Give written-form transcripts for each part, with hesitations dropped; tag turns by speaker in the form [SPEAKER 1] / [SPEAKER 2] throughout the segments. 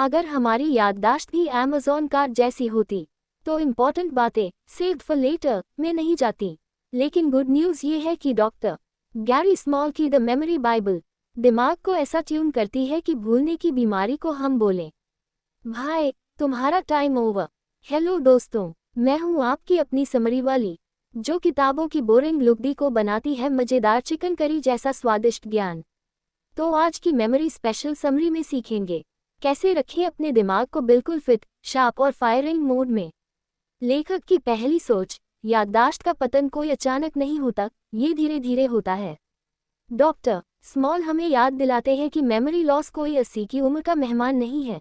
[SPEAKER 1] अगर हमारी याददाश्त भी अमेज़न कार्ड जैसी होती तो इम्पोर्टेंट बातें सेव्ड फॉर लेटर में नहीं जाती। लेकिन गुड न्यूज़ ये है कि डॉक्टर गैरी स्मॉल की द मेमोरी बाइबल दिमाग को ऐसा ट्यून करती है कि भूलने की बीमारी को हम बोलें, भाई तुम्हारा टाइम ओवर। हेलो दोस्तों, मैं हूँ आपकी अपनी समरी वाली, जो किताबों की बोरिंग लुगदी को बनाती है मज़ेदार चिकन करी जैसा स्वादिष्ट ज्ञान। तो आज की मेमोरी स्पेशल समरी में सीखेंगे कैसे रखें अपने दिमाग को बिल्कुल फिट, शार्प और फायरिंग मोड में। लेखक की पहली सोच, याददाश्त का पतन कोई अचानक नहीं होता, ये धीरे धीरे होता है। डॉक्टर स्मॉल हमें याद दिलाते हैं कि मेमोरी लॉस कोई 80 की उम्र का मेहमान नहीं है।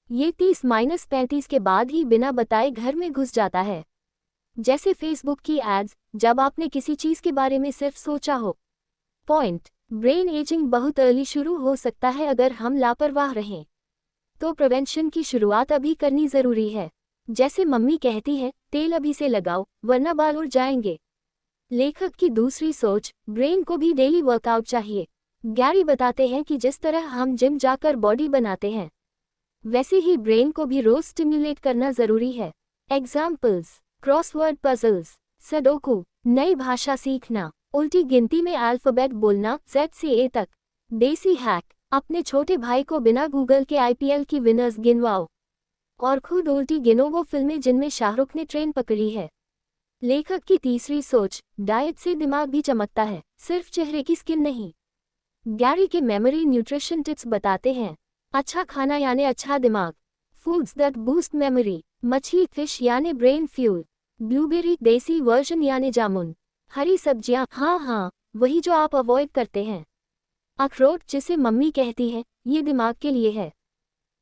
[SPEAKER 1] ये 30-35 के बाद ही बिना बताए घर में घुस जाता है, जैसे फेसबुक की एड्स, जब आपने किसी चीज़ के बारे में सिर्फ सोचा हो। पॉइंट, ब्रेन एजिंग बहुत अर्ली शुरू हो सकता है अगर हम लापरवाह रहें। तो प्रिवेंशन की शुरुआत अभी करनी ज़रूरी है। जैसे मम्मी कहती है, तेल अभी से लगाओ वरना बाल उड़ जाएंगे। लेखक की दूसरी सोच, ब्रेन को भी डेली वर्कआउट चाहिए। गैरी बताते हैं कि जिस तरह हम जिम जाकर बॉडी बनाते हैं, वैसे ही ब्रेन को भी रोज स्टिम्युलेट करना ज़रूरी है। एग्जाम्पल्स, क्रॉसवर्ड पजल्स, सडोकू, नई भाषा सीखना, उल्टी गिनती में अल्फ़ाबेट बोलना Z से A तक। देसी हैक, अपने छोटे भाई को बिना गूगल के IPL की विनर्स गिनवाओ और खुद उल्टी गिनो वो फिल्में जिनमें शाहरुख ने ट्रेन पकड़ी है। लेखक की तीसरी सोच, डाइट से दिमाग भी चमकता है, सिर्फ चेहरे की स्किन नहीं। गैरी के मेमोरी न्यूट्रिशन टिप्स बताते हैं, अच्छा खाना यानी अच्छा दिमाग, फूड्स दैट बूस्ट मेमोरी, मछली फिश यानी ब्रेन फ्यूल, ब्लूबेरी देसी वर्जन यानी जामुन, हरी सब्जियां, हाँ वही जो आप अवॉइड करते हैं, अखरोट जिसे मम्मी कहती है, ये दिमाग के लिए है।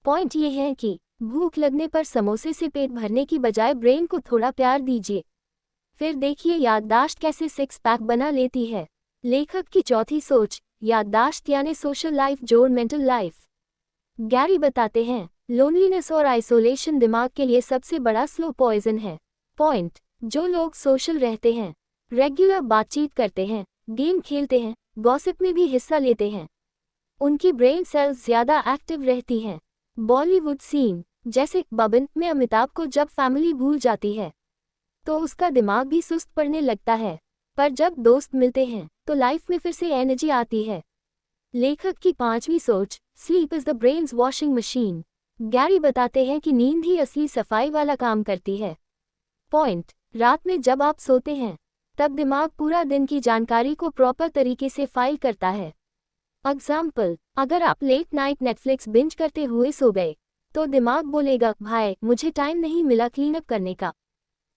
[SPEAKER 1] पॉइंट ये है कि भूख लगने पर समोसे से पेट भरने की बजाय ब्रेन को थोड़ा प्यार दीजिए, फिर देखिए याददाश्त कैसे 6 पैक बना लेती है। लेखक की चौथी सोच, याददाश्त यानी सोशल लाइफ जोड़ मेंटल लाइफ। गैरी बताते हैं, लोनलीनेस और आइसोलेशन दिमाग के लिए सबसे बड़ा स्लो पॉइजन है। पॉइंट, जो लोग सोशल रहते हैं, रेगुलर बातचीत करते हैं, गेम खेलते हैं, गॉसिप में भी हिस्सा लेते हैं, उनकी ब्रेन सेल्स ज़्यादा एक्टिव रहती हैं। बॉलीवुड सीन जैसे बबन में अमिताभ को जब फैमिली भूल जाती है तो उसका दिमाग भी सुस्त पड़ने लगता है, पर जब दोस्त मिलते हैं तो लाइफ में फिर से एनर्जी आती है। लेखक की पांचवी सोच, sleep is the brains washing machine. Gary बताते हैं कि नींद ही असली सफाई वाला काम करती है। पॉइंट, रात में जब आप सोते हैं तब दिमाग पूरा दिन की जानकारी को प्रॉपर तरीके से फाइल करता है। एग्जाम्पल, अगर आप लेट नाइट नेटफ्लिक्स बिंज करते हुए सो गए तो दिमाग बोलेगा, भाई मुझे टाइम नहीं मिला क्लीन अप करने का।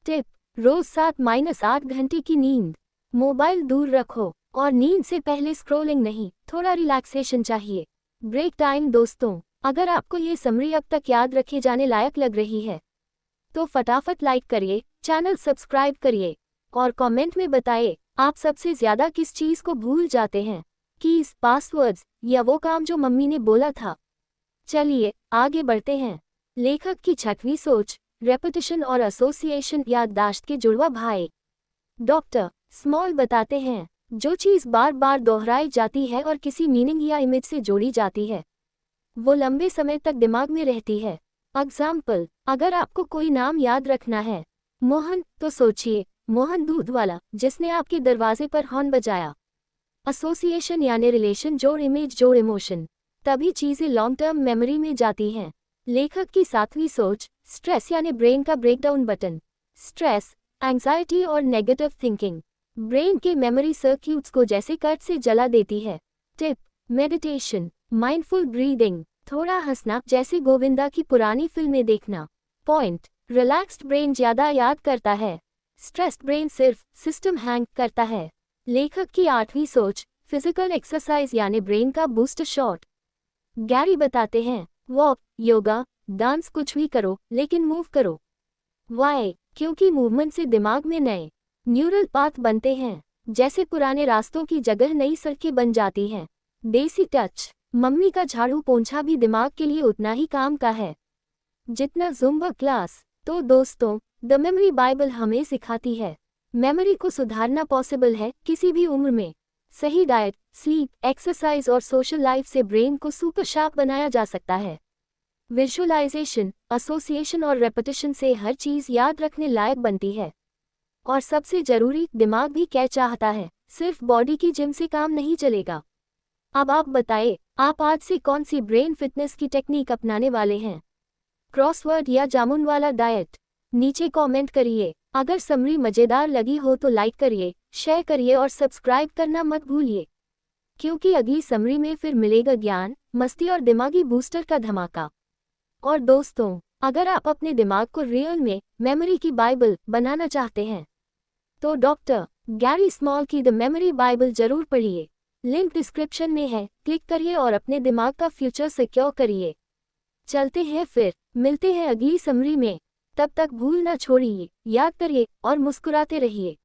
[SPEAKER 1] टिप, रोज 7-8 घंटे की नींद। मोबाइल दूर रखो और नींद से पहले स्क्रोलिंग नहीं, थोड़ा रिलैक्सेशन चाहिए। ब्रेक टाइम दोस्तों, अगर आपको ये समरी अब तक याद रखे जाने लायक लग रही है तो फटाफट लाइक करिए, चैनल सब्सक्राइब करिए और कमेंट में बताइए आप सबसे ज़्यादा किस चीज़ को भूल जाते हैं, कीज, पासवर्ड्स या वो काम जो मम्मी ने बोला था। चलिए आगे बढ़ते हैं। लेखक की छठवीं सोच, रेपिटिशन और एसोसिएशन याददाश्त के जुड़वा भाई। डॉक्टर स्मॉल बताते हैं, जो चीज़ बार बार दोहराई जाती है और किसी मीनिंग या इमेज से जोड़ी जाती है वो लंबे समय तक दिमाग में रहती है। एग्जाम्पल, अगर आपको कोई नाम याद रखना है मोहन, तो सोचिए मोहन दूध वाला जिसने आपके दरवाजे पर हॉर्न बजाया। एसोसिएशन यानी रिलेशन जोड़ इमेज जोड़ इमोशन, तभी चीज़ें लॉन्ग टर्म मेमोरी में जाती हैं। लेखक की सातवीं सोच, स्ट्रेस यानी ब्रेन का ब्रेकडाउन बटन। स्ट्रेस, एंग्जाइटी और नेगेटिव थिंकिंग ब्रेन के मेमोरी सर्क्यूट्स को जैसे कट से जला देती है। टिप, मेडिटेशन, माइंडफुल ब्रीदिंग, थोड़ा हंसना जैसे गोविंदा की पुरानी फिल्में देखना। पॉइंट, रिलैक्स्ड ब्रेन ज़्यादा याद करता है, स्ट्रेस्ड ब्रेन सिर्फ सिस्टम हैंग करता है। लेखक की आठवीं सोच, फिजिकल एक्सरसाइज यानी ब्रेन का बूस्ट शॉट। गैरी बताते हैं, वॉक, योगा, डांस कुछ भी करो लेकिन मूव करो। वाई, क्योंकि मूवमेंट से दिमाग में नए न्यूरल पाथ बनते हैं, जैसे पुराने रास्तों की जगह नई सड़कें बन जाती हैं। देसी टच, मम्मी का झाड़ू पोंछा भी दिमाग के लिए उतना ही काम का है जितना जुम्बा क्लास। तो दोस्तों, द मेमोरी बाइबल हमें सिखाती है मेमोरी को सुधारना पॉसिबल है किसी भी उम्र में। सही डाइट, स्लीप, एक्सरसाइज और सोशल लाइफ से ब्रेन को सुपर शार्प बनाया जा सकता है। विजुअलाइजेशन, एसोसिएशन और रेपिटेशन से हर चीज याद रखने लायक बनती है। और सबसे जरूरी, दिमाग भी क्या चाहता है, सिर्फ बॉडी की जिम से काम नहीं चलेगा। अब आप बताएं, आप आज से कौन सी ब्रेन फिटनेस की टेक्निक अपनाने वाले हैं? क्रॉसवर्ड या जामुन वाला डाइट? नीचे कमेंट करिए। अगर समरी मजेदार लगी हो तो लाइक करिए, शेयर करिए और सब्सक्राइब करना मत भूलिए, क्योंकि अगली समरी में फिर मिलेगा ज्ञान, मस्ती और दिमागी बूस्टर का धमाका। और दोस्तों, अगर आप अपने दिमाग को रियल में मेमोरी की बाइबल बनाना चाहते हैं तो डॉक्टर गैरी स्मॉल की द मेमोरी बाइबल जरूर पढ़िए। लिंक डिस्क्रिप्शन में है, क्लिक करिए और अपने दिमाग का फ्यूचर सिक्योर करिए। चलते हैं, फिर मिलते हैं अगली समरी में। तब तक भूल ना छोड़िए, याद करिए और मुस्कुराते रहिए।